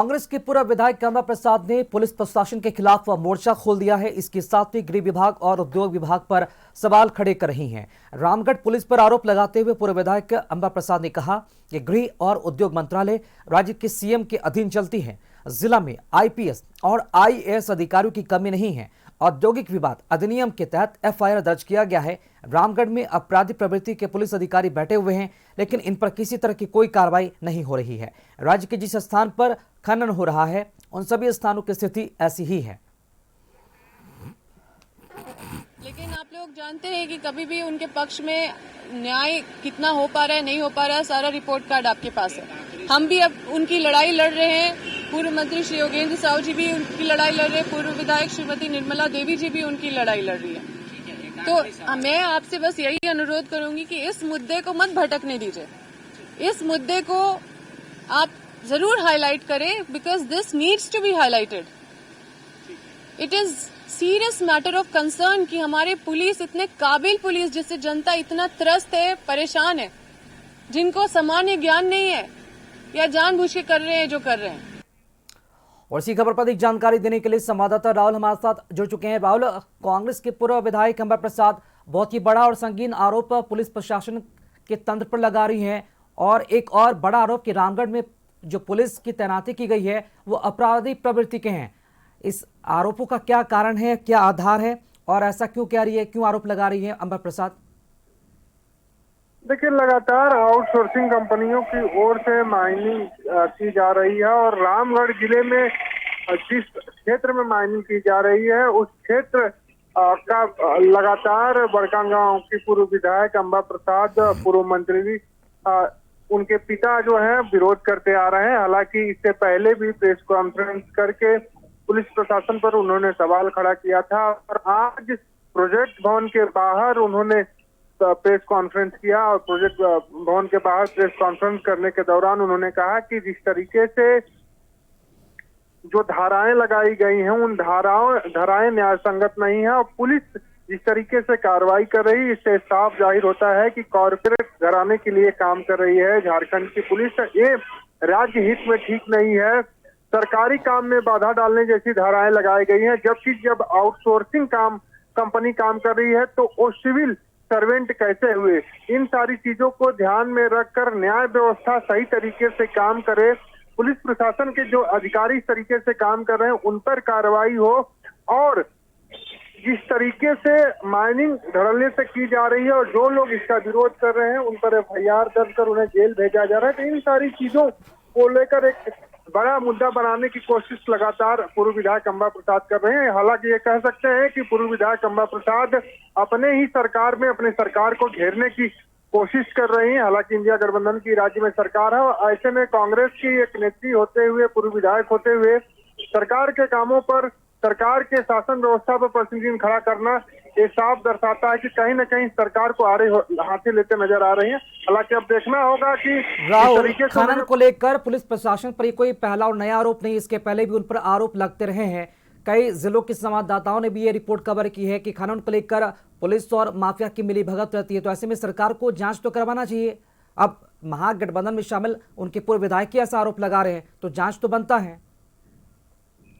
कांग्रेस के पूर्व विधायक कमला प्रसाद ने पुलिस प्रशासन के खिलाफ मोर्चा खोल दिया है। इसके साथ ही गृह विभाग और उद्योग विभाग पर सवाल खड़े कर रही हैं। रामगढ़ पुलिस पर आरोप लगाते हुए पूर्व विधायक कमला प्रसाद ने कहा कि गृह और उद्योग मंत्रालय राज्य के सीएम के अधीन चलती है। जिला में आईपीएस और आईएएस अधिकारियों की कमी नहीं है। औद्योगिक विवाद अधिनियम के तहत एफआईआर दर्ज किया गया है। रामगढ़ में आपराधिक प्रवृत्ति के पुलिस अधिकारी बैठे हुए हैं, लेकिन इन पर किसी तरह की कोई कार्रवाई नहीं हो रही है। राज्य के जिस स्थान पर खनन हो रहा है उन सभी स्थानों की स्थिति ऐसी ही है। लेकिन आप लोग जानते हैं कि कभी भी उनके पक्ष में न्याय कितना हो पा रहा है, नहीं हो पा रहा है, सारा रिपोर्ट कार्ड आपके पास है। हम भी अब उनकी लड़ाई लड़ रहे हैं। पूर्व मंत्री श्री योगेंद्र साहू जी भी उनकी लड़ाई लड़ रहे हैं। पूर्व विधायक श्रीमती निर्मला देवी जी भी उनकी लड़ाई लड़ रही है। तो मैं आपसे बस यही अनुरोध करूंगी कि इस मुद्दे को मत भटकने दीजिए। इस मुद्दे को आप जरूर हाईलाइट करें, because this needs to be highlighted. It is serious matter of concern कि हमारे पुलिस, इतने काबिल पुलिस जिससे जनता इतना त्रस्त है, परेशान है, जिनको सामान्य ज्ञान नहीं है या जानबूझ के कर रहे हैं जो कर रहे हैं। और इसी खबर पर अधिक जानकारी देने के लिए संवाददाता राहुल हमारे साथ जुड़ चुके हैं। राहुल, कांग्रेस के पूर्व विधायक कमला प्रसाद बहुत ही बड़ा और संगीन आरोप पुलिस प्रशासन के तंत्र पर लगा रही हैं, और एक और बड़ा आरोप कि रामगढ़ में जो पुलिस की तैनाती की गई है वो आपराधिक प्रवृत्ति के हैं। इस आरोपों का क्या कारण है, क्या आधार है, और ऐसा क्यों कह रही है, क्यों आरोप लगा रही है कमला प्रसाद? देखिए, लगातार आउटसोर्सिंग कंपनियों की ओर से माइनिंग की जा रही है, और रामगढ़ जिले में जिस क्षेत्र में माइनिंग की जा रही है उस क्षेत्र का लगातार बड़कागांव की पूर्व विधायक कमला प्रसाद, पूर्व मंत्री, उनके पिता जो हैं विरोध करते आ रहे हैं। हालांकि इससे पहले भी प्रेस कॉन्फ्रेंस करके पुलिस प्रशासन पर उन्होंने सवाल खड़ा किया था, और आज प्रोजेक्ट भवन के बाहर उन्होंने प्रेस कॉन्फ्रेंस किया। और प्रोजेक्ट भवन के बाहर प्रेस कॉन्फ्रेंस करने के दौरान उन्होंने कहा कि जिस तरीके से जो धाराएं लगाई गई हैं उन धाराएं न्याय संगत नहीं है, और पुलिस जिस तरीके से कार्रवाई कर रही है इससे साफ जाहिर होता है कि कॉर्पोरेट घराने के लिए काम कर रही है झारखंड की पुलिस। ये राज्य हित में ठीक नहीं है। सरकारी काम में बाधा डालने जैसी धाराएं लगाई गई हैं, जबकि जब आउटसोर्सिंग कंपनी काम कर रही है तो वो सिविल सर्वेंट कैसे हुए। इन सारी चीजों को ध्यान में रखकर न्याय व्यवस्था सही तरीके से काम करे, पुलिस प्रशासन के जो अधिकारी इस तरीके से काम कर रहे हैं उन पर कार्रवाई हो, और जिस तरीके से माइनिंग धड़ल्ले से की जा रही है और जो लोग इसका विरोध कर रहे हैं उन पर एफआईआर दर्ज कर उन्हें जेल भेजा जा रहा है। तो इन सारी चीजों को लेकर एक बड़ा मुद्दा बनाने की कोशिश लगातार पूर्व विधायक कमला प्रसाद कर रहे हैं। हालांकि ये कह सकते हैं कि पूर्व विधायक कमला प्रसाद अपने ही सरकार में अपने सरकार को घेरने की कोशिश कर रही हैं। हालांकि इंडिया गठबंधन की राज्य में सरकार है, और ऐसे में कांग्रेस की एक नेत्री होते हुए, पूर्व विधायक होते हुए सरकार के कामों पर, सरकार के शासन व्यवस्था पर प्रश्न चिन्ह खड़ा करना ये साफ दर्शाता है कि कहीं न कहीं सरकार को आड़े हाथे लेते नजर आ रहे हैं। हालांकि अब देखना होगा कि राहुल, खनन को लेकर पुलिस प्रशासन पर ये कोई पहला और नया आरोप नहीं, इसके पहले भी उन पर आरोप लगते रहे हैं। कई जिलों के संवाददाताओं ने भी ये रिपोर्ट कवर की है कि खनन को लेकर पुलिस और माफिया की मिलीभगत रहती है। तो ऐसे में सरकार को जांच तो करवाना चाहिए। अब महागठबंधन में शामिल उनके पूर्व विधायक ऐसा आरोप लगा रहे हैं तो जांच तो बनता है।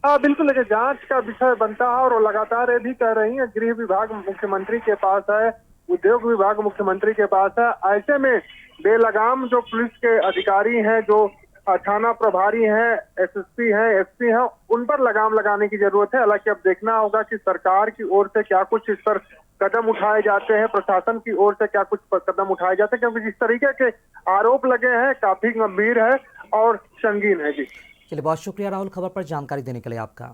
बिल्कुल, देखिए, जांच का विषय बनता है, और लगातार ये भी कह रही है गृह विभाग मुख्यमंत्री के पास है, उद्योग विभाग मुख्यमंत्री के पास है। ऐसे में बेलगाम जो पुलिस के अधिकारी हैं, जो थाना प्रभारी हैं, एसएसपी हैं, एसपी हैं, उन पर लगाम लगाने की जरूरत है। हालांकि अब देखना होगा कि सरकार की ओर से क्या कुछ इस पर कदम उठाए जाते हैं, प्रशासन की ओर से क्या कुछ कदम उठाए जाते हैं, क्योंकि जिस तरीके के आरोप लगे हैं काफी गंभीर है और संगीन है। जी चलिए, बहुत शुक्रिया राहुल खबर पर जानकारी देने के लिए आपका।